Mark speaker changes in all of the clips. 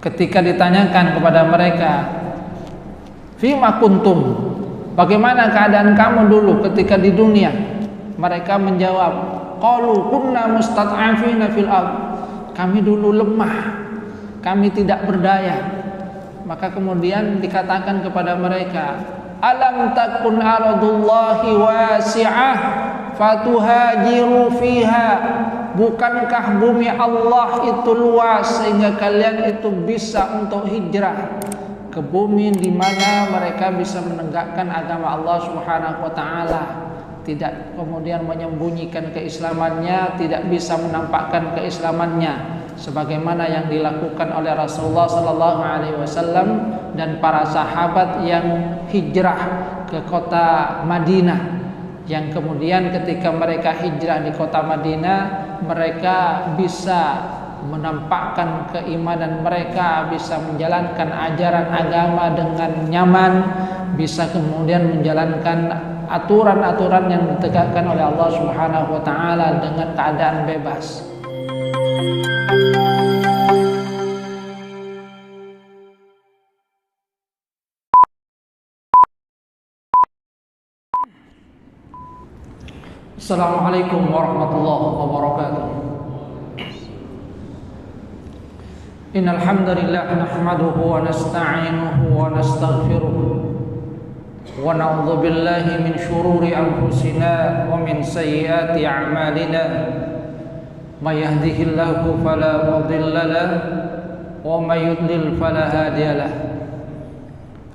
Speaker 1: ketika ditanyakan kepada mereka, fima kuntum, bagaimana keadaan kamu dulu ketika di dunia? Mereka menjawab, qalu kunna mustad'afina fil ard, kami dulu lemah, kami tidak berdaya. Maka kemudian dikatakan kepada mereka, alam takun ardullahi wasi'ah fatuhajiru fiha, bukankah bumi Allah itu luas sehingga kalian itu bisa untuk hijrah ke bumi di mana mereka bisa menegakkan agama Allah Subhanahu wa taala, tidak kemudian menyembunyikan keislamannya, tidak bisa menampakkan keislamannya sebagaimana yang dilakukan oleh Rasulullah sallallahu alaihi wasallam dan para sahabat yang hijrah ke kota Madinah, yang kemudian ketika mereka hijrah di kota Madinah, mereka bisa menampakkan keimanan mereka, bisa menjalankan ajaran agama dengan nyaman, bisa kemudian menjalankan aturan-aturan yang ditegakkan oleh Allah Subhanahu wa taala dengan keadaan bebas. Assalamualaikum warahmatullahi wabarakatuh. Innal hamdalillah nahmaduhu wa nasta'inuhu wa nastaghfiruh wa na'udzu billahi min shururi anfusina wa min sayyiati a'malina. May yahdihillahu fala mudilla lahu wa may yudlil fala hadiya lahu.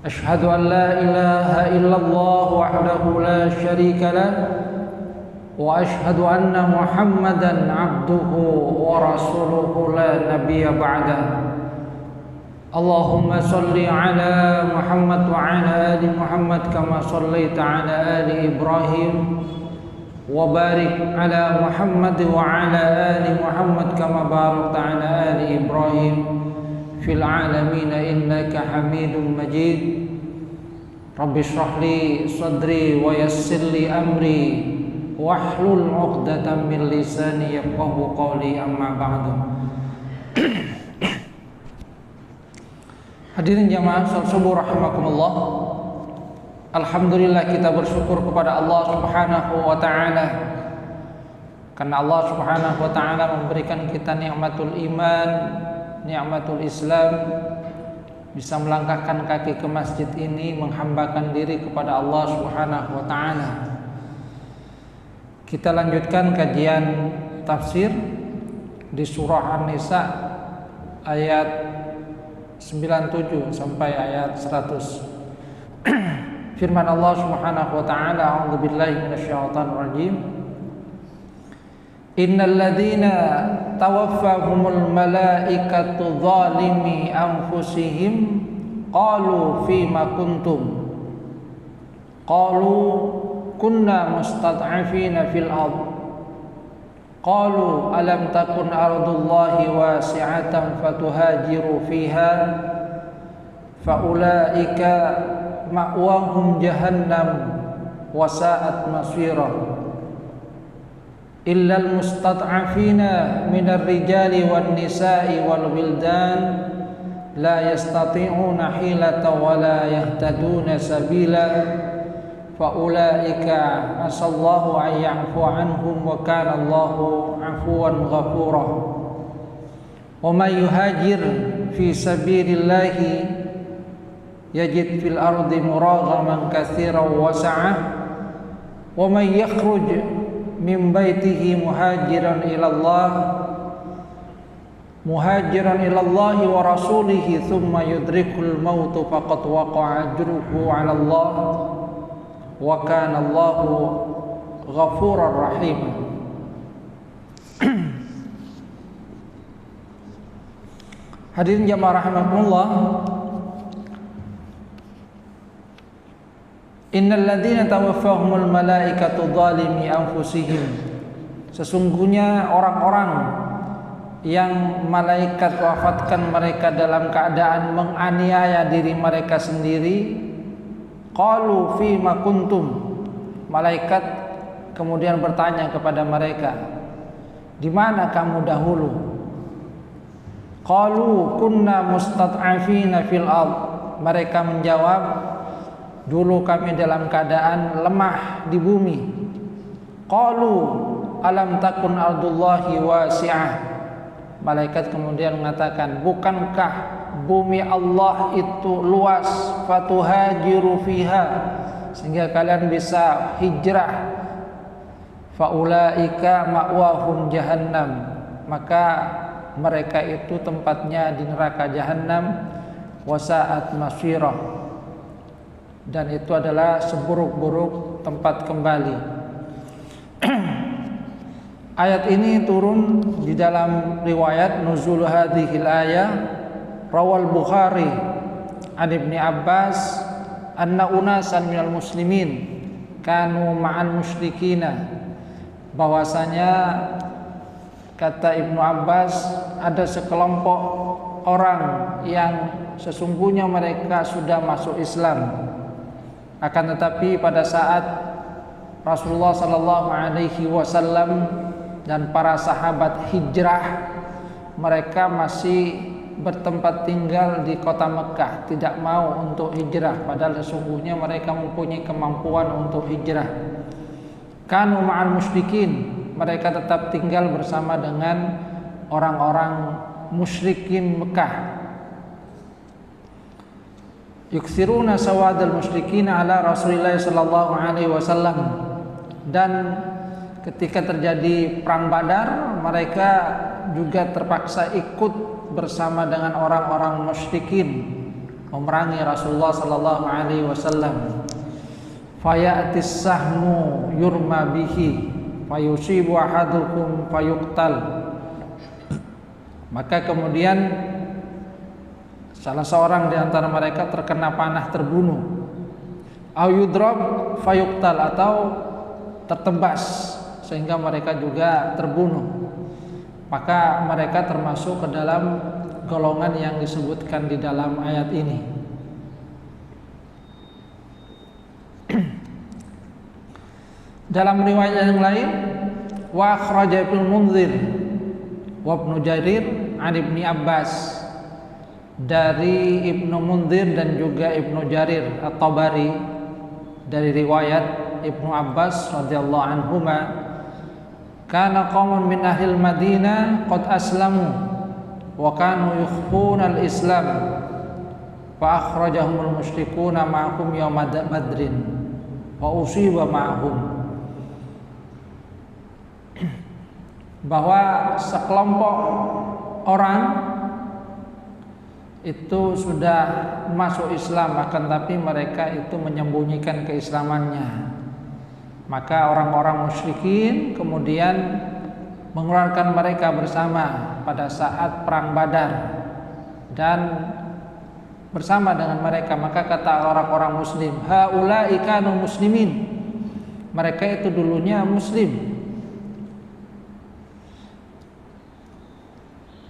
Speaker 1: Ashhadu an la ilaha illallah wahdahu la syarika lahu wa ashhadu anna Muhammadan abduhu wa rasuluhu la nabiyya ba'dah. Allahumma salli ala Muhammad wa ala ali Muhammad kama sallaita ala ali Ibrahim wa barik ala Muhammad wa ala ali Muhammad kama barakta ala ali Ibrahim fil alamin innaka Hamidum Majid. Rabbi shrah li sadri wa yassir li amri wahlul 'uqdatam min lisani yafqahu qawli, amma ba'du. Hadirin jamaah salat subuh rahimakumullah. Alhamdulillah kita bersyukur kepada Allah Subhanahu wa taala karena Allah Subhanahu wa taala memberikan kita nikmatul iman, nikmatul Islam, bisa melangkahkan kaki ke masjid ini menghambakan diri kepada Allah Subhanahu wa taala. Kita lanjutkan kajian tafsir di surah An-Nisa ayat 97 sampai ayat 100. Firman Allah Subhanahu wa taala, a'udzubillahi minasyaitonir rajim. Innal ladzina tawaffahumul malaikatu zalimi anfusihim qalu fima kuntum qalu kunna mustad'afina fil ard qalu alam takun ardullahi wasi'atan fatuhajiru fiha faulaika ma'wahum jahannam wa sa'at masira illal mustad'afina minar rijali wan nisa'i wal wildan la yastati'una hilatan wa la yahtaduna sabila faulaika asallahu an ya'fu anhum wa kana Allahu 'afuwan ghafura. Wa may yuhajir fi sabilillahi yajid fil ardi muraghaman katsiran wa sa'ah wa may yakhruj min baitihi muhajiran ila Allah wa rasulihi thumma yudrikul maut faqad waqa'a ajruhu 'ala Allah wa kana Allahu ghafurar rahim. Hadirin jamaah rahimakumullah, innal ladzina tawaffahumul malaikatu zalimi anfusihim, sesungguhnya orang-orang yang malaikat wafatkan mereka dalam keadaan menganiaya diri mereka sendiri. Qalu fima kuntum, malaikat kemudian bertanya kepada mereka, di mana kamu dahulu? Qalu kunna mustad'afina fil ard. Mereka menjawab, dulu kami dalam keadaan lemah di bumi. Qalu alam takun ardullahi wasi'ah. Malaikat kemudian mengatakan, bukankah bumi Allah itu luas, fatuhajiru fiha, sehingga kalian bisa hijrah. Faulaika ma'wahum jahannam, maka mereka itu tempatnya di neraka jahannam. Wasa'at masirah, dan itu adalah seburuk-buruk tempat kembali. Ayat ini turun di dalam riwayat nuzul hadhil ayah rawal Bukhari an Ibni Abbas anna unasan minal muslimin kanu ma'al musyrikina, bahwasanya kata Ibnu Abbas ada sekelompok orang yang sesungguhnya mereka sudah masuk Islam, akan tetapi pada saat Rasulullah sallallahu alaihi wasallam dan para sahabat hijrah, mereka masih bertempat tinggal di kota Mekah, tidak mau untuk hijrah, padahal sesungguhnya mereka mempunyai kemampuan untuk hijrah. Kanu ma'al musyrikin, mereka tetap tinggal bersama dengan orang-orang musyrikin Mekah. Yukthiruna sawadal musyrikin ala Rasulillah sallallahu alaihi wasallam, dan ketika terjadi perang Badar, mereka juga terpaksa ikut bersama dengan orang-orang musyrikin memerangi Rasulullah sallallahu alaihi wasallam. Fayatis sahmu yurma bihi fayusibu ahadukum fayuqtal. Maka kemudian salah seorang di antara mereka terkena panah terbunuh. Au yudrab fayuqtal, atau tertebas sehingga mereka juga terbunuh. Maka mereka termasuk ke dalam golongan yang disebutkan di dalam ayat ini. Dalam riwayat yang lain, wa akhraja Ibnu Munzir wa Ibnu Jarir an Ibni Abbas, dari Ibnu Munzir dan juga Ibnu Jarir At-Tabari dari riwayat Ibnu Abbas radhiyallahu anhuma, kana qaumun min ahlil Madinah qad aslamu wa kanu yukhfuna al-islam fa akhrajahumul musyrikuuna ma'hum yaum badrin wa usiba ma'hum. Bahwa sekelompok orang itu sudah masuk Islam, akan tapi mereka itu menyembunyikan keislamannya. Maka orang-orang musyrikin kemudian mengeluarkan mereka bersama pada saat perang Badar dan bersama dengan mereka. Maka kata orang-orang muslim, haula'i kanu muslimin, mereka itu dulunya muslim.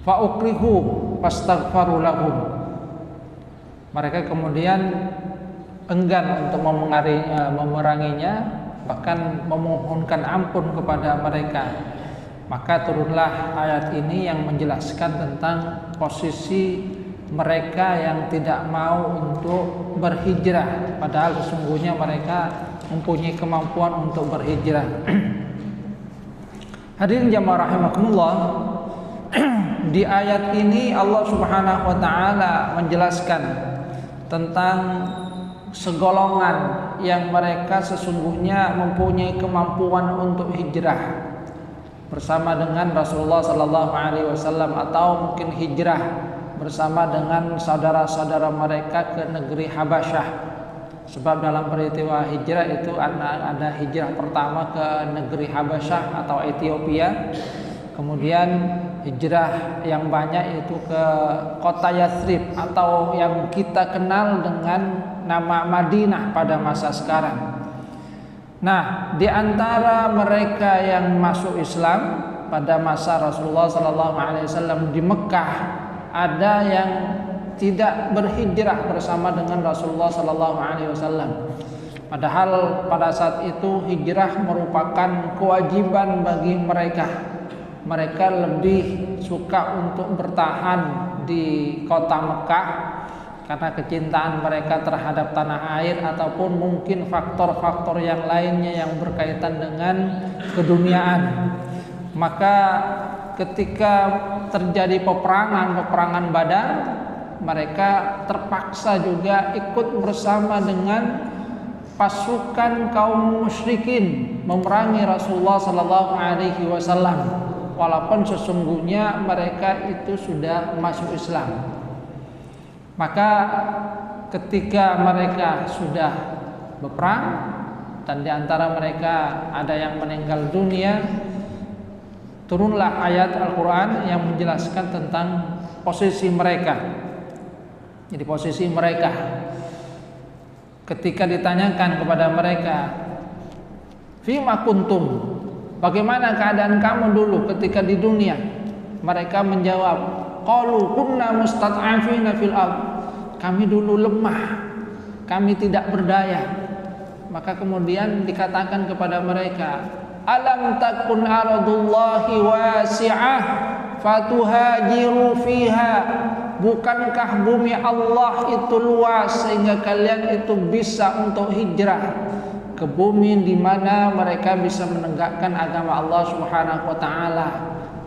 Speaker 1: Fa ukrihu fastaghfaru lahum, mereka kemudian enggan untuk memeranginya, bahkan memohonkan ampun kepada mereka. Maka turunlah ayat ini yang menjelaskan tentang posisi mereka yang tidak mau untuk berhijrah, padahal sesungguhnya mereka mempunyai kemampuan untuk berhijrah. Hadirin jamaah rahimakumullah, di ayat ini Allah Subhanahu wa taala menjelaskan tentang segolongan yang mereka sesungguhnya mempunyai kemampuan untuk hijrah bersama dengan Rasulullah sallallahu alaihi wasallam, atau mungkin hijrah bersama dengan saudara-saudara mereka ke negeri Habasyah. Sebab dalam peristiwa hijrah itu ada hijrah pertama ke negeri Habasyah atau Ethiopia. Kemudian hijrah yang banyak itu ke kota Yathrib atau yang kita kenal dengan nama Madinah pada masa sekarang. Nah, di antara mereka yang masuk Islam pada masa Rasulullah SAW di Mekah, ada yang tidak berhijrah bersama dengan Rasulullah SAW. Padahal pada saat itu hijrah merupakan kewajiban bagi mereka. Mereka lebih suka untuk bertahan di kota Mekah karena kecintaan mereka terhadap tanah air ataupun mungkin faktor-faktor yang lainnya yang berkaitan dengan keduniaan. Maka ketika terjadi peperangan Badar, mereka terpaksa juga ikut bersama dengan pasukan kaum musyrikin memerangi Rasulullah sallallahu alaihi wasallam, walaupun sesungguhnya mereka itu sudah masuk Islam. Maka ketika mereka sudah berperang dan di antara mereka ada yang meninggal dunia, turunlah ayat Al-Qur'an yang menjelaskan tentang posisi mereka. Jadi posisi mereka ketika ditanyakan kepada mereka, fima kuntum, bagaimana keadaan kamu dulu ketika di dunia? Mereka menjawab, qalu kunna mustad'afina fil ard, kami dulu lemah, kami tidak berdaya. Maka kemudian dikatakan kepada mereka, alam takun ardullahi wasi'ah fatuhajiru fiha, bukankah bumi Allah itu luas sehingga kalian itu bisa untuk hijrah ke bumi di mana mereka bisa menegakkan agama Allah Subhanahu wa taala,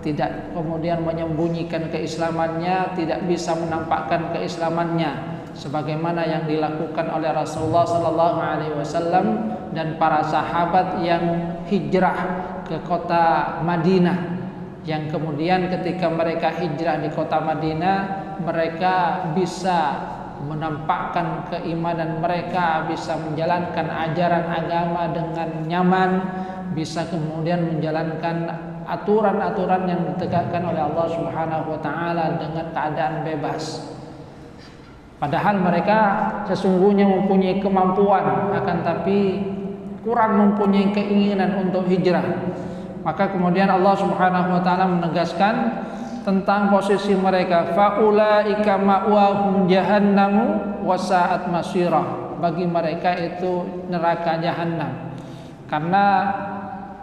Speaker 1: tidak kemudian menyembunyikan keislamannya, tidak bisa menampakkan keislamannya sebagaimana yang dilakukan oleh Rasulullah sallallahu alaihi wasallam dan para sahabat yang hijrah ke kota Madinah, yang kemudian ketika mereka hijrah di kota Madinah mereka bisa menampakkan keimanan mereka, bisa menjalankan ajaran agama dengan nyaman, bisa kemudian menjalankan aturan-aturan yang ditegakkan oleh Allah Subhanahu wa taala dengan keadaan bebas. Padahal mereka sesungguhnya mempunyai kemampuan, akan tapi kurang mempunyai keinginan untuk hijrah. Maka kemudian Allah Subhanahu wa taala menegaskan tentang posisi mereka, faulaika ma'wahum jahannamu wasa'at masirah, bagi mereka itu neraka jahanam, karena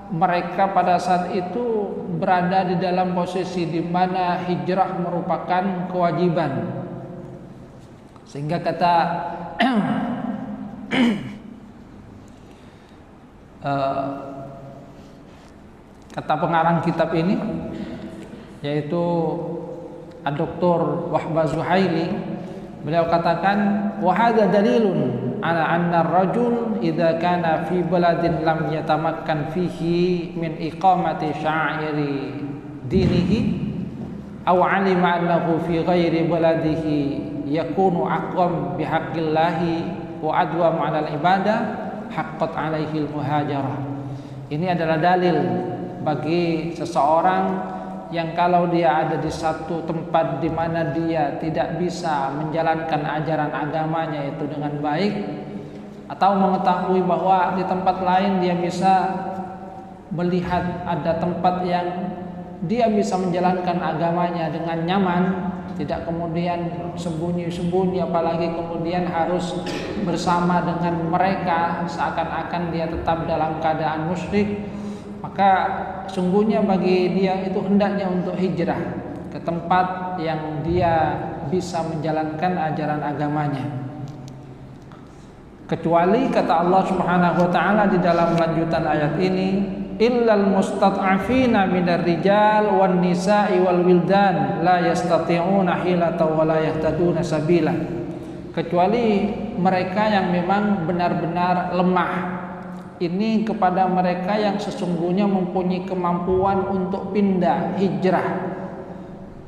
Speaker 1: mereka pada saat itu berada di dalam posisi di mana hijrah merupakan kewajiban. Sehingga kata kata pengarang kitab ini, yaitu Dr. Wahbah Zuhaili, beliau katakan, wa hadza dalilun ala anna ar-rajul idza kana fi baladin lam yatamakkan fihi min iqamati sya'iri dinihi aw alima annahu fi ghairi baladihi yakunu aqwam bihaqqillahi wa adwam 'ala al-ibadah haqqat 'alaihi al-muhajarah. Ini adalah dalil bagi seseorang yang kalau dia ada di satu tempat di mana dia tidak bisa menjalankan ajaran agamanya itu dengan baik, atau mengetahui bahwa di tempat lain dia bisa melihat ada tempat yang dia bisa menjalankan agamanya dengan nyaman, tidak kemudian sembunyi-sembunyi, apalagi kemudian harus bersama dengan mereka seakan-akan dia tetap dalam keadaan musyrik, maka sungguhnya bagi dia itu hendaknya untuk hijrah ke tempat yang dia bisa menjalankan ajaran agamanya. Kecuali kata Allah Subhanahu wa taala di dalam lanjutan ayat ini, illal mustad'afina minar rijal wan nisa'i wal wildan la yastati'una hilata wa la yahtaduna sabila. Kecuali mereka yang memang benar-benar lemah. Ini kepada mereka yang sesungguhnya mempunyai kemampuan untuk pindah, hijrah.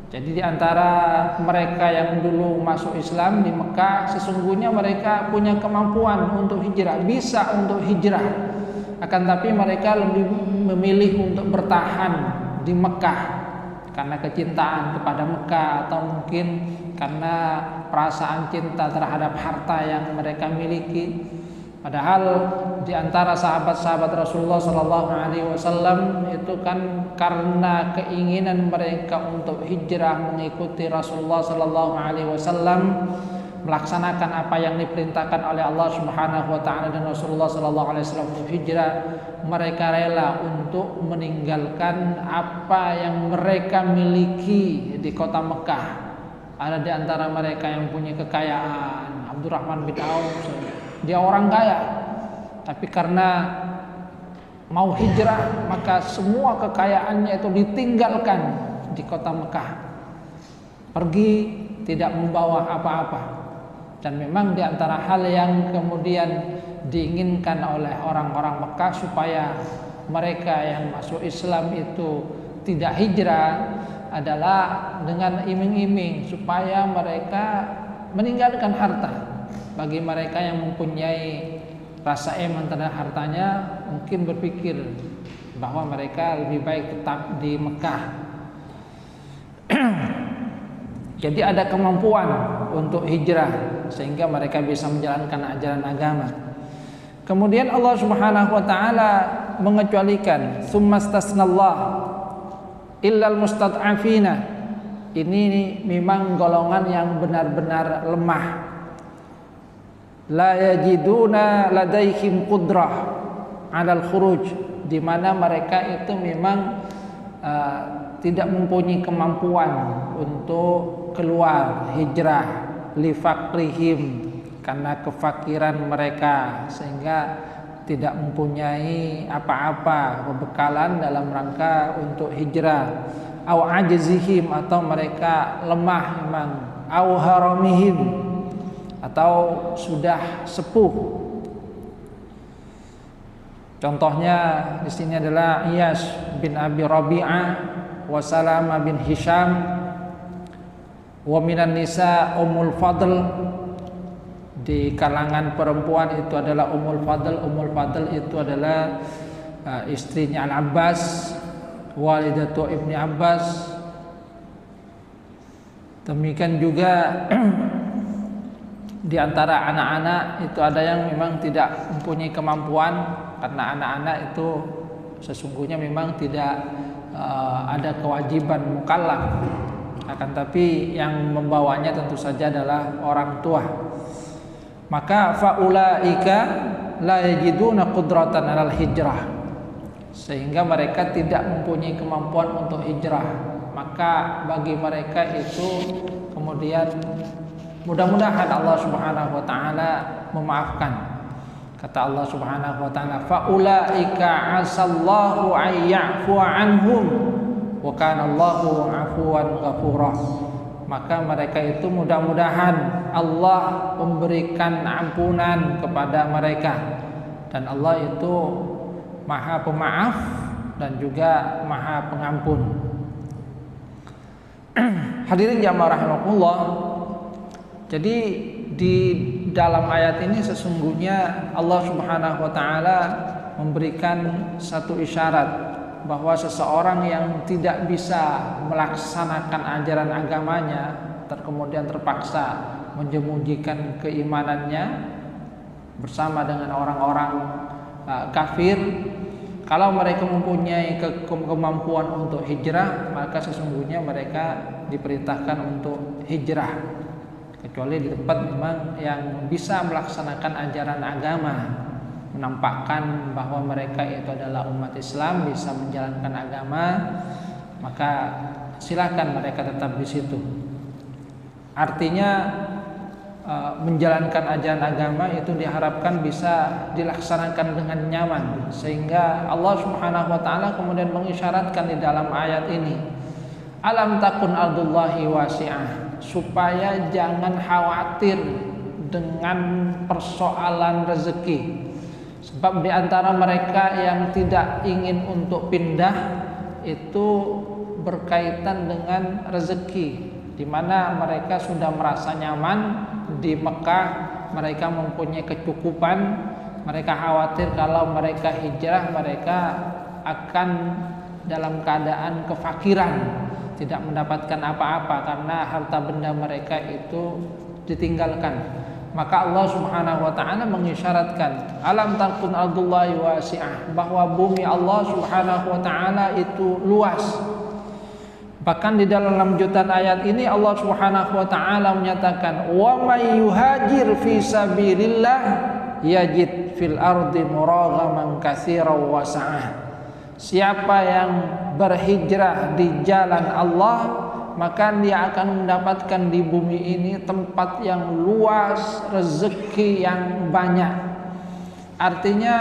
Speaker 1: Jadi di antara mereka yang dulu masuk Islam di Mekah, sesungguhnya mereka punya kemampuan untuk hijrah, bisa untuk hijrah. Akan tapi mereka lebih memilih untuk bertahan di Mekah karena kecintaan kepada Mekah, atau mungkin karena perasaan cinta terhadap harta yang mereka miliki. Padahal di antara sahabat-sahabat Rasulullah sallallahu alaihi wasallam itu kan karena keinginan mereka untuk hijrah mengikuti Rasulullah sallallahu alaihi wasallam, melaksanakan apa yang diperintahkan oleh Allah Subhanahu wa taala dan Rasulullah sallallahu alaihi wasallam untuk hijrah, mereka rela untuk meninggalkan apa yang mereka miliki di kota Mekah, Ada di antara mereka yang punya kekayaan. Abdurrahman bin Auf, dia orang kaya, tapi karena mau hijrah maka semua kekayaannya itu ditinggalkan di kota Mekah, pergi tidak membawa apa-apa. Dan memang di antara hal yang kemudian diinginkan oleh orang-orang Mekah supaya mereka yang masuk Islam itu tidak hijrah adalah dengan iming-iming supaya mereka meninggalkan harta. Bagi mereka yang mempunyai rasa iman terhadap hartanya, mungkin berpikir bahwa mereka lebih baik tetap di Mekah. Jadi ada kemampuan untuk hijrah sehingga mereka bisa menjalankan ajaran agama. Kemudian Allah Subhanahu wa taala mengecualikan tsummastasnallah illal mustad'afina. Ini memang golongan yang benar-benar lemah. La yajiduna ladaihim qudrah 'alal khuruj, di mana mereka itu memang tidak mempunyai kemampuan untuk keluar hijrah li faqrihim, karena kefakiran mereka sehingga tidak mempunyai apa-apa pembekalan dalam rangka untuk hijrah. Au ajzihim, atau mereka lemah memang, au haramihim, atau sudah sepuh. Contohnya di sini adalah Iyas bin Abi Rabi'ah wa Salama bin Hisham, wa minan nisa Ummul Fadl. Di kalangan perempuan itu adalah Ummul Fadl. Ummul Fadl itu adalah istrinya Al-Abbas, walidatu Ibni Abbas. Demikian juga di antara anak-anak itu ada yang memang tidak mempunyai kemampuan, karena anak-anak itu sesungguhnya memang tidak ada kewajiban mukallaf, akan tapi yang membawanya tentu saja adalah orang tua. Maka faulaika la yajiduna qudratan 'alal hijrah, sehingga mereka tidak mempunyai kemampuan untuk hijrah. Maka bagi mereka itu kemudian mudah-mudahan Allah Subhanahu wa taala memaafkan. Kata Allah Subhanahu wa taala, faulaika asallahu ayya'fu anhum wa kana Allahu 'afuwan ghafura. Maka mereka itu mudah-mudahan Allah memberikan ampunan kepada mereka, dan Allah itu Maha Pemaaf dan juga Maha Pengampun. Hadirin jamaah rahimakumullah. Jadi di dalam ayat ini sesungguhnya Allah Subhanahu wa taala memberikan satu isyarat bahwa seseorang yang tidak bisa melaksanakan ajaran agamanya, kemudian terpaksa menjemujikan keimanannya bersama dengan orang-orang kafir, kalau mereka mempunyai kemampuan untuk hijrah, maka sesungguhnya mereka diperintahkan untuk hijrah, kecuali di tempat memang yang bisa melaksanakan ajaran agama, menampakkan bahwa mereka itu adalah umat Islam, bisa menjalankan agama, maka silakan mereka tetap di situ. Artinya menjalankan ajaran agama itu diharapkan bisa dilaksanakan dengan nyaman, sehingga Allah Subhanahu wa taala kemudian mengisyaratkan di dalam ayat ini, alam takun ardullahi wasi'ah, supaya jangan khawatir dengan persoalan rezeki. Sebab di antara mereka yang tidak ingin untuk pindah itu berkaitan dengan rezeki, di mana mereka sudah merasa nyaman di Mekah, mereka mempunyai kecukupan, mereka khawatir kalau mereka hijrah mereka akan dalam keadaan kefakiran, tidak mendapatkan apa-apa karena harta benda mereka itu ditinggalkan. Maka Allah Subhanahu wa taala mengisyaratkan, alam takun ardullahi wasi'ah, bahwa bumi Allah Subhanahu wa taala itu luas. Bahkan di dalam lanjutan ayat ini Allah Subhanahu wa taala menyatakan, wa may yuhajir fi sabilillah yajid fil ardi muraghaman katsiran wa sa'ah. Siapa yang berhijrah di jalan Allah, maka dia akan mendapatkan di bumi ini tempat yang luas, rezeki yang banyak. Artinya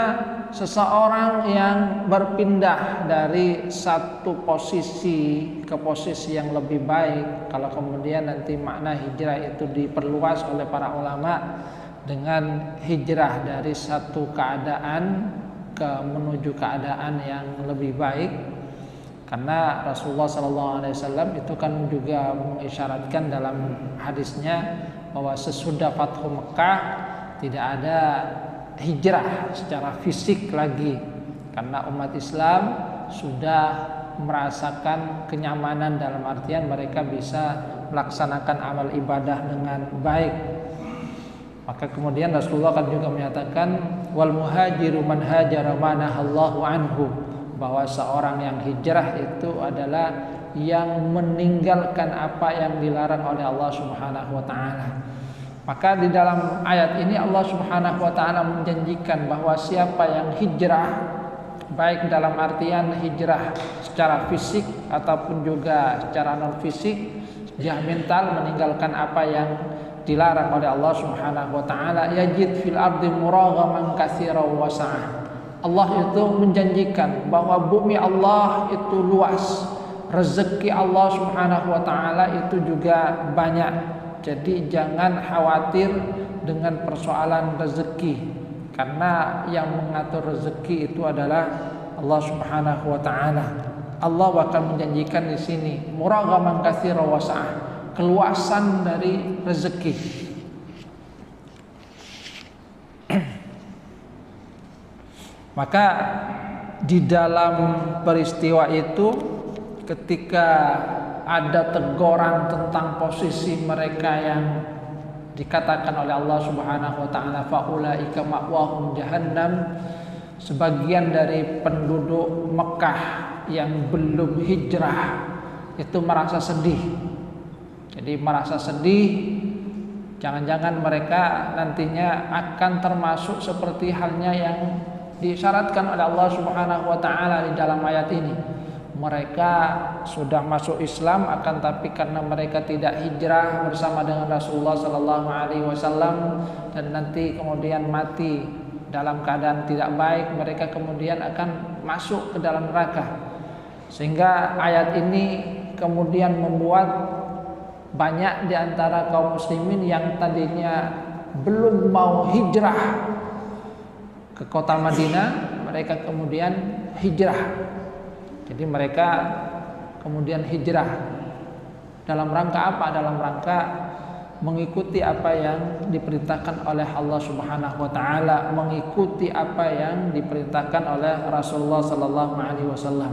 Speaker 1: seseorang yang berpindah dari satu posisi ke posisi yang lebih baik, kalau kemudian nanti makna hijrah itu diperluas oleh para ulama dengan hijrah dari satu keadaan menuju keadaan yang lebih baik. Karena Rasulullah SAW itu kan juga mengisyaratkan dalam hadisnya bahwa sesudah Fathu Mekah tidak ada hijrah secara fisik lagi, karena umat Islam sudah merasakan kenyamanan dalam artian mereka bisa melaksanakan amal ibadah dengan baik. Maka kemudian Rasulullah kan juga menyatakan wal muhajiru man hajara ma nahallahu anhu, bahwa seorang yang hijrah itu adalah yang meninggalkan apa yang dilarang oleh Allah Subhanahu wa taala. Maka di dalam ayat ini Allah Subhanahu wa taala menjanjikan bahwa siapa yang hijrah, baik dalam artian hijrah secara fisik ataupun juga secara non fisik, dia mental meninggalkan apa yang dilarang oleh Allah Subhanahu wa taala, yajid fil ardi muraghaman katsiran wa sa'ah. Allah itu menjanjikan bahwa bumi Allah itu luas, rezeki Allah Subhanahu wa taala itu juga banyak. Jadi jangan khawatir dengan persoalan rezeki, karena yang mengatur rezeki itu adalah Allah Subhanahu wa taala. Allah bahkan menjanjikan di sini muraghaman katsiran wa sa'ah, keluasan dari rezeki. Maka di dalam peristiwa itu ketika ada teguran tentang posisi mereka yang dikatakan oleh Allah Subhanahu wa taala faulaika ma'wahum jahannam, sebagian dari penduduk Mekah yang belum hijrah itu merasa sedih. Jadi merasa sedih, jangan-jangan mereka nantinya akan termasuk seperti halnya yang disyaratkan oleh Allah Subhanahu wa taala di dalam ayat ini. Mereka sudah masuk Islam, akan tapi karena mereka tidak hijrah bersama dengan Rasulullah sallallahu alaihi wasallam dan nanti kemudian mati dalam keadaan tidak baik, mereka kemudian akan masuk ke dalam neraka. Sehingga ayat ini kemudian membuat banyak di antara kaum muslimin yang tadinya belum mau hijrah ke kota Madinah, mereka kemudian hijrah. Jadi mereka kemudian hijrah dalam rangka apa? Dalam rangka mengikuti apa yang diperintahkan oleh Allah Subhanahu wa taala, mengikuti apa yang diperintahkan oleh Rasulullah sallallahu alaihi wasallam.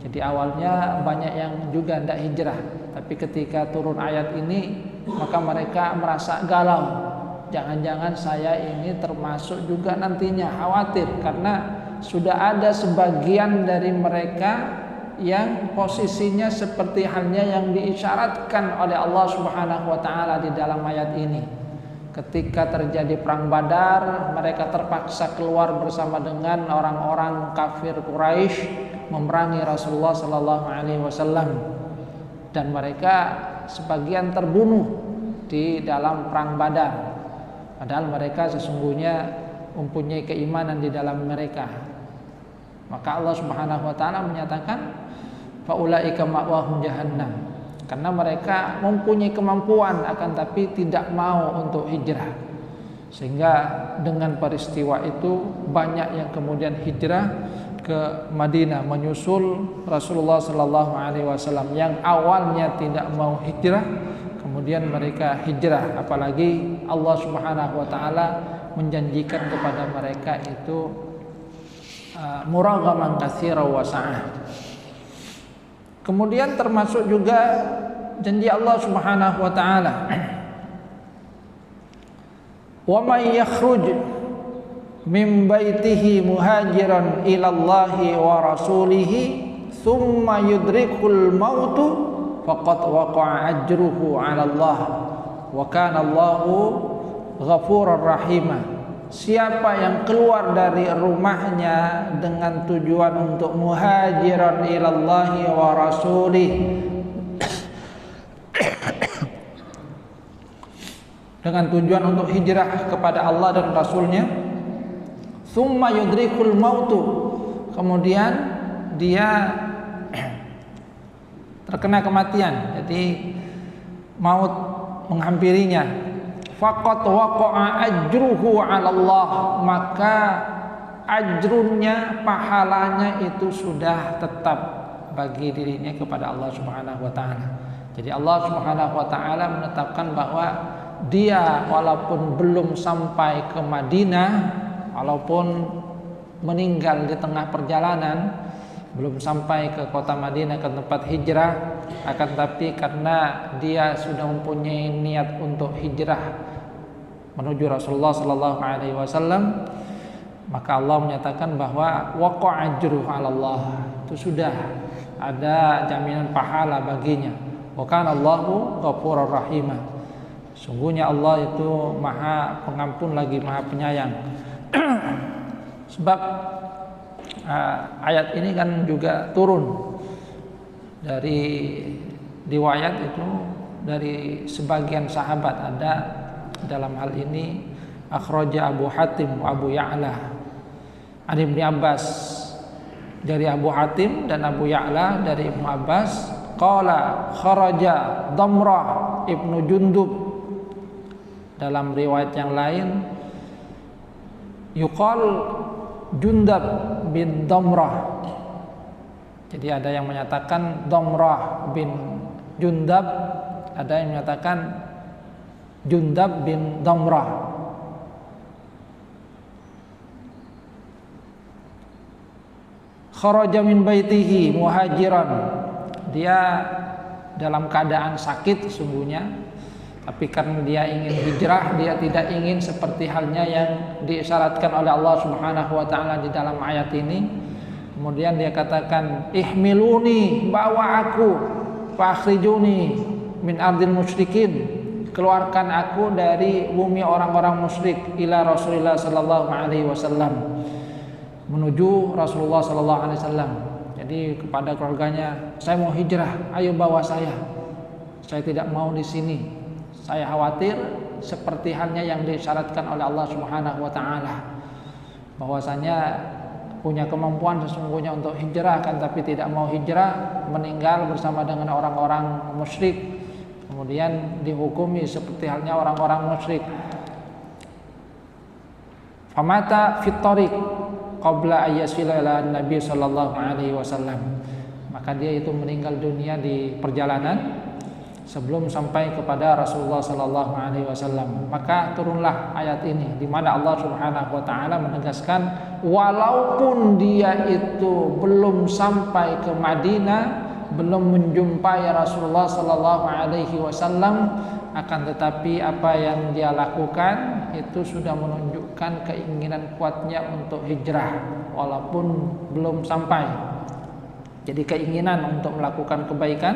Speaker 1: Jadi awalnya banyak yang juga tidak hijrah, tapi ketika turun ayat ini maka mereka merasa galau. Jangan-jangan saya ini termasuk juga nantinya, khawatir karena sudah ada sebagian dari mereka yang posisinya seperti halnya yang diisyaratkan oleh Allah Subhanahu wa taala di dalam ayat ini. Ketika terjadi perang Badar, mereka terpaksa keluar bersama dengan orang-orang kafir Quraisy memerangi Rasulullah sallallahu alaihi wasallam, dan mereka sebagian terbunuh di dalam perang Badar. Padahal mereka sesungguhnya mempunyai keimanan di dalam mereka. Maka Allah Subhanahu wa taala menyatakan faulaika ma'wahum jahannam, karena mereka mempunyai kemampuan akan tapi tidak mau untuk hijrah. Sehingga dengan peristiwa itu banyak yang kemudian hijrah ke Madinah menyusul Rasulullah sallallahu alaihi wasallam. Yang awalnya tidak mau hijrah, kemudian mereka hijrah, apalagi Allah Subhanahu wa taala menjanjikan kepada mereka itu muraghaman katsiran wa sa'ah. Kemudian termasuk juga janji Allah Subhanahu wa taala, wa may yakhruj min baitihi muhajiran ila Allahi wa rasulihi thumma yudrikul mautu faqad waqa'a ajruhu 'ala Allah wa kana Allahu ghafurur rahimah. Siapa yang keluar dari rumahnya dengan tujuan untuk muhajiran ilallahi wa rasulih, dengan tujuan untuk hijrah kepada Allah dan Rasulnya. Tsumma yudrikul mautu, kemudian dia terkena kematian, jadi maut menghampirinya. Faqad waqa'a ajruhu 'ala Allah, maka ajrunnya, pahalanya itu sudah tetap bagi dirinya kepada Allah Subhanahu wa taala. Jadi Allah Subhanahu wa taala menetapkan bahwa dia walaupun belum sampai ke Madinah, walaupun meninggal di tengah perjalanan, belum sampai ke kota Madinah, ke tempat hijrah, akan tetapi karena dia sudah mempunyai niat untuk hijrah menuju Rasulullah sallallahu alaihi wasallam, maka Allah menyatakan bahwa waqa'a ajruhu 'ala Allah, itu sudah ada jaminan pahala baginya. Wa kana Allahu ghafurur rahimah, sungguhnya Allah itu Maha Pengampun lagi Maha Penyayang. Sebab ayat ini kan juga turun dari riwayat itu dari sebagian sahabat. Ada dalam hal ini akhraja Abu Hatim wa Abu Ya'la an Ibnu Abbas, dari Abu Hatim dan Abu Ya'la dari Ibnu Abbas, qala kharaja Damrah Ibnu Jundub. Dalam riwayat yang lain yuqal Jundab bin Damrah. Jadi ada yang menyatakan Damrah bin Jundab, ada yang menyatakan Jundab bin Damrah. Kharaja min baitihi muhajiran, dia dalam keadaan sakit sesungguhnya, tapi karena dia ingin hijrah, dia tidak ingin seperti halnya yang diisyaratkan oleh Allah Subhanahu wa taala di dalam ayat ini. Kemudian dia katakan, ihmiluni, bawa aku, fakhrijuni min ardil musyrikin, keluarkan aku dari bumi orang-orang musyrik, ila Rasulullah sallallahu alaihi wasallam, menuju Rasulullah sallallahu alaihi wasallam. Jadi kepada keluarganya, saya mau hijrah, ayo bawa saya tidak mau di sini. Saya khawatir seperti halnya yang disyaratkan oleh Allah Subhanahu wa taala, bahwasanya punya kemampuan sesungguhnya untuk hijrah, kan tapi tidak mau hijrah, meninggal bersama dengan orang-orang musyrik, kemudian dihukumi seperti halnya orang-orang musyrik. Famata fit tariq qabla ayyasila ila Nabi sallallahu alaihi wasallam, maka dia itu meninggal dunia di perjalanan sebelum sampai kepada Rasulullah sallallahu alaihi wasallam. Maka turunlah ayat ini di mana Allah Subhanahu wa taala menegaskan, walaupun dia itu belum sampai ke Madinah, belum menjumpai Rasulullah sallallahu alaihi wasallam, akan tetapi apa yang dia lakukan itu sudah menunjukkan keinginan kuatnya untuk hijrah walaupun belum sampai. Jadi keinginan untuk melakukan kebaikan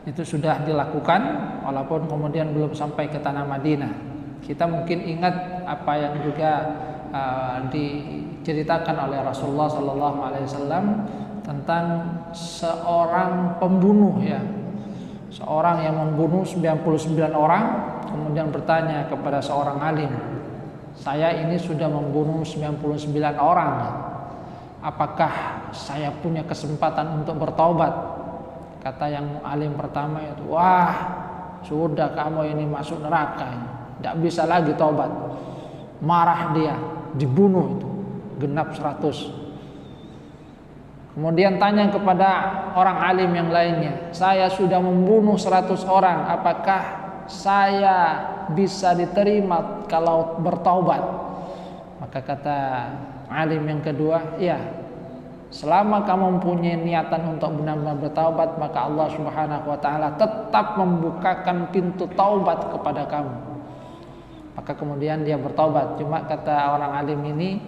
Speaker 1: itu sudah dilakukan walaupun kemudian belum sampai ke tanah Madinah. Kita mungkin ingat apa yang juga diceritakan oleh Rasulullah sallallahu alaihi wasallam tentang seorang pembunuh, ya. Seorang yang membunuh 99 orang kemudian bertanya kepada seorang alim, saya ini sudah membunuh 99 orang, apakah saya punya kesempatan untuk bertaubat? Kata yang alim pertama itu, wah sudah kamu ini masuk neraka, tidak bisa lagi taubat. Marah dia, dibunuh itu genap 100. Kemudian tanya kepada orang alim yang lainnya, saya sudah membunuh 100 orang, apakah saya bisa diterima kalau bertaubat? Maka kata alim yang kedua, iya, selama kamu mempunyai niatan untuk benar-benar bertaubat, maka Allah Subhanahu wa taala tetap membukakan pintu taubat kepada kamu. Maka kemudian dia bertaubat. Cuma kata orang alim ini,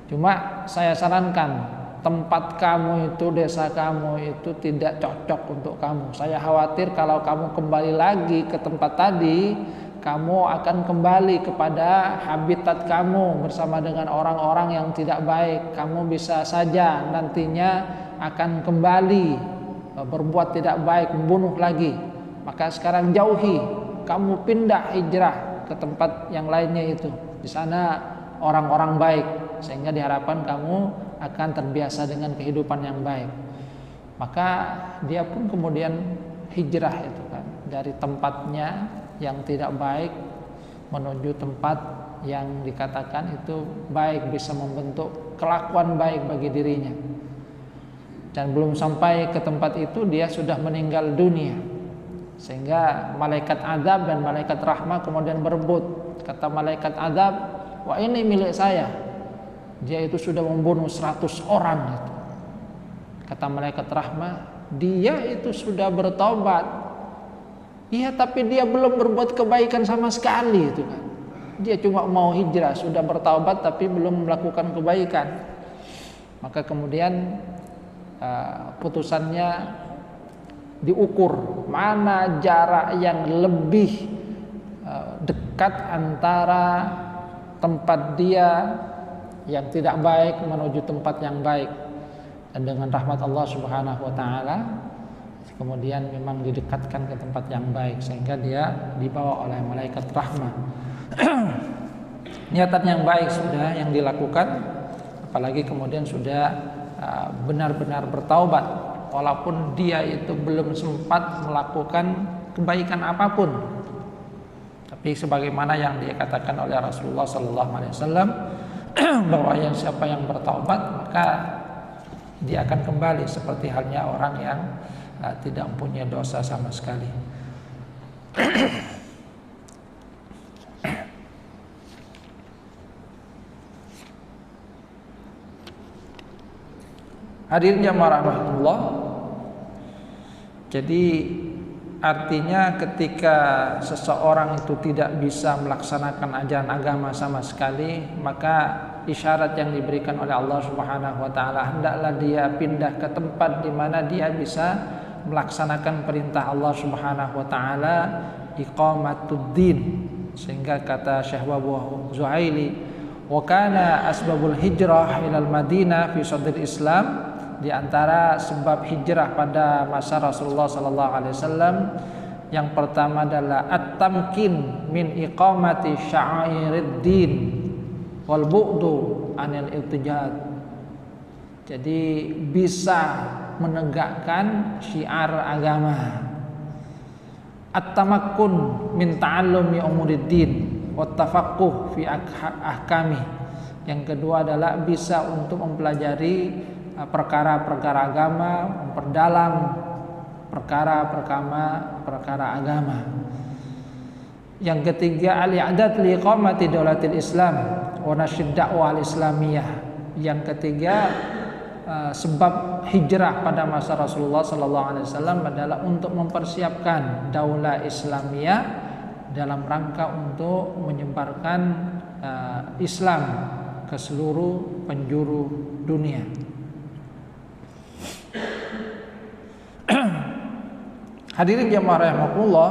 Speaker 1: cuma saya sarankan, tempat kamu itu, desa kamu itu tidak cocok untuk kamu. Saya khawatir kalau kamu kembali lagi ke tempat tadi, kamu akan kembali kepada habitat kamu bersama dengan orang-orang yang tidak baik. Kamu bisa saja nantinya akan kembali berbuat tidak baik, membunuh lagi. Maka sekarang jauhi, kamu pindah hijrah ke tempat yang lainnya itu. Di sana orang-orang baik, sehingga diharapkan kamu akan terbiasa dengan kehidupan yang baik. Maka dia pun kemudian hijrah itu kan, dari tempatnya yang tidak baik menuju tempat yang dikatakan itu baik, bisa membentuk kelakuan baik bagi dirinya. Dan belum sampai ke tempat itu dia sudah meninggal dunia, sehingga malaikat azab dan malaikat rahmah kemudian berebut. Kata malaikat azab, wah ini milik saya, dia itu sudah membunuh 100 orang itu. Kata malaikat rahmah, dia itu sudah bertobat. Iya, tapi dia belum berbuat kebaikan sama sekali itu kan. Dia cuma mau hijrah, sudah bertaubat tapi belum melakukan kebaikan. Maka kemudian putusannya diukur, mana jarak yang lebih dekat antara tempat dia yang tidak baik menuju tempat yang baik. Dan dengan rahmat Allah Subhanahu wa taala kemudian memang didekatkan ke tempat yang baik, sehingga dia dibawa oleh malaikat rahmah. Niatan yang baik sudah yang dilakukan, apalagi kemudian sudah benar-benar bertaubat, walaupun dia itu belum sempat melakukan kebaikan apapun. Tapi sebagaimana yang dikatakan oleh Rasulullah SAW bahwa yang siapa yang bertaubat maka dia akan kembali seperti halnya orang yang tidak mempunyai dosa sama sekali. Hadirin jamaah rahmatullah. Jadi artinya ketika seseorang itu tidak bisa melaksanakan ajaran agama sama sekali, maka isyarat yang diberikan oleh Allah Subhanahu wa taala, hendaklah dia pindah ke tempat di mana dia bisa melaksanakan perintah Allah Subhanahu wa taala, iqamatuddin. Sehingga kata Syekh Wabu Zuhaili, wa kana asbabul hijrah ilal Madinah fi sadril Islam, di antara sebab hijrah pada masa Rasulullah sallallahu alaihi wasallam yang pertama adalah at-tamkin min iqamati sya'airiddin wal bu'du anil iltijad. Jadi bisa menegakkan syiar agama. At-tamakkun min ta'allumi umuriddin wat tafaqquh fi ahkami. Yang kedua adalah bisa untuk mempelajari perkara-perkara agama, memperdalam perkara agama. Yang ketiga, al-i'dad li iqamati daulatil Islam wa nasyd dakwah al-islamiyah. Yang ketiga, sebab hijrah pada masa Rasulullah sallallahu alaihi wasallam adalah untuk mempersiapkan daulah Islamiyah dalam rangka untuk menyebarkan Islam ke seluruh penjuru dunia. Hadirin jamaah rahimakumullah.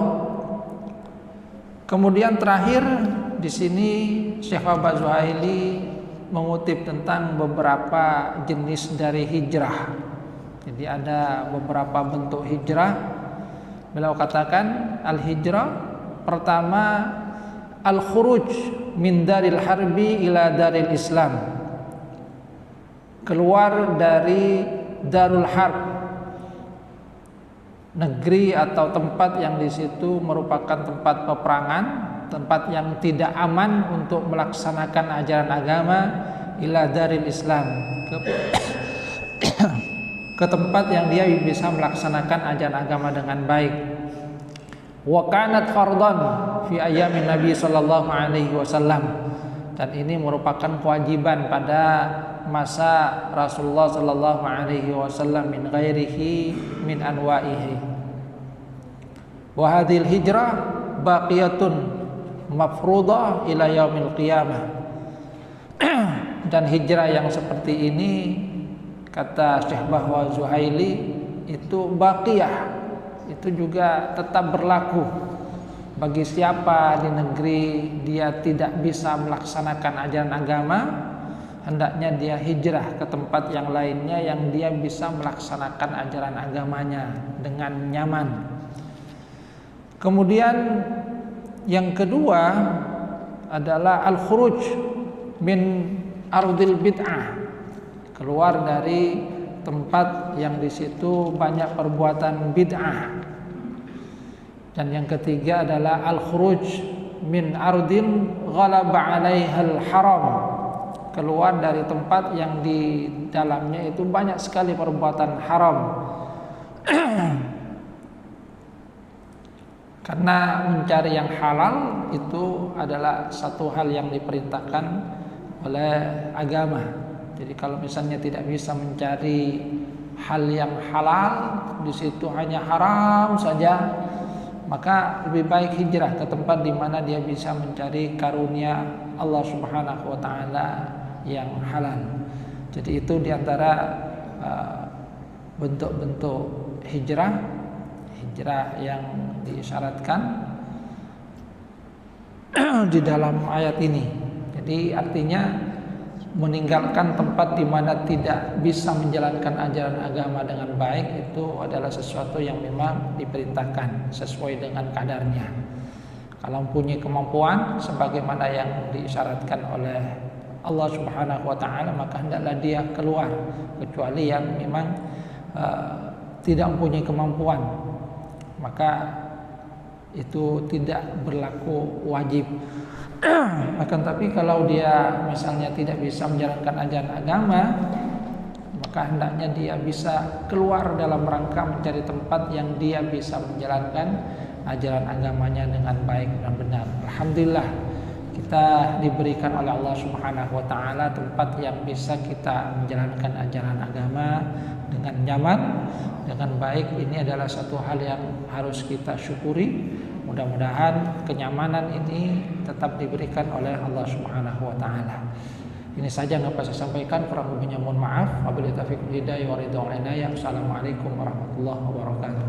Speaker 1: Kemudian terakhir di sini Syekh Wabu Zuhaili mengutip tentang beberapa jenis dari hijrah. Jadi ada beberapa bentuk hijrah. Beliau katakan al-hijrah pertama al-khuruj min daril harbi ila daril Islam. Keluar dari darul harb, negeri atau tempat yang di situ merupakan tempat peperangan, tempat yang tidak aman untuk melaksanakan ajaran agama, ila daril Islam, ke tempat yang dia bisa melaksanakan ajaran agama dengan baik. Wa kanat fardhan fi ayamin Nabi sallallahu alaihi wasallam, dan ini merupakan kewajiban pada masa Rasulullah sallallahu alaihi wasallam min ghairihi min anwa'ihi. Wa hadhil hijrah baqiyatun mafruḍah ila yaumil qiyamah. Dan hijrah yang seperti ini kata Syekh Wabu Zuhaili itu baqiyah, itu juga tetap berlaku bagi siapa di negeri dia tidak bisa melaksanakan ajaran agama, hendaknya dia hijrah ke tempat yang lainnya yang dia bisa melaksanakan ajaran agamanya dengan nyaman. Kemudian Yang kedua adalah al-khuruj min ardil bid'ah, keluar dari tempat yang di situ banyak perbuatan bid'ah. Dan yang ketiga adalah al-khuruj min ardin ghalaba 'alaihal haram, keluar dari tempat yang di dalamnya itu banyak sekali perbuatan haram. Karena mencari yang halal itu adalah satu hal yang diperintahkan oleh agama. Jadi kalau misalnya tidak bisa mencari hal yang halal, di situ hanya haram saja, maka lebih baik hijrah ke tempat di mana dia bisa mencari karunia Allah Subhanahu wa taala yang halal. Jadi itu diantara bentuk-bentuk hijrah yang diisyaratkan di dalam ayat ini. Jadi artinya meninggalkan tempat di mana tidak bisa menjalankan ajaran agama dengan baik itu adalah sesuatu yang memang diperintahkan sesuai dengan kadarnya. Kalau mempunyai kemampuan sebagaimana yang diisyaratkan oleh Allah Subhanahu wa taala, maka hendaklah dia keluar, kecuali yang memang tidak mempunyai kemampuan, maka itu tidak berlaku wajib. Akan tapi kalau dia misalnya tidak bisa menjalankan ajaran agama, maka hendaknya dia bisa keluar dalam rangka mencari tempat yang dia bisa menjalankan ajaran agamanya dengan baik dan benar. Alhamdulillah, kita diberikan oleh Allah Subhanahu wa taala tempat yang bisa kita menjalankan ajaran agama dengan nyaman, dengan baik. Ini adalah satu hal yang harus kita syukuri. Mudah-mudahan kenyamanan ini tetap diberikan oleh Allah Subhanahu wa taala. Ini saja yang dapat saya sampaikan, kurang lebihnya mohon maaf. Wabillahi taufiq wal hidayah wa ridha wal inayah. Assalamualaikum warahmatullahi wabarakatuh.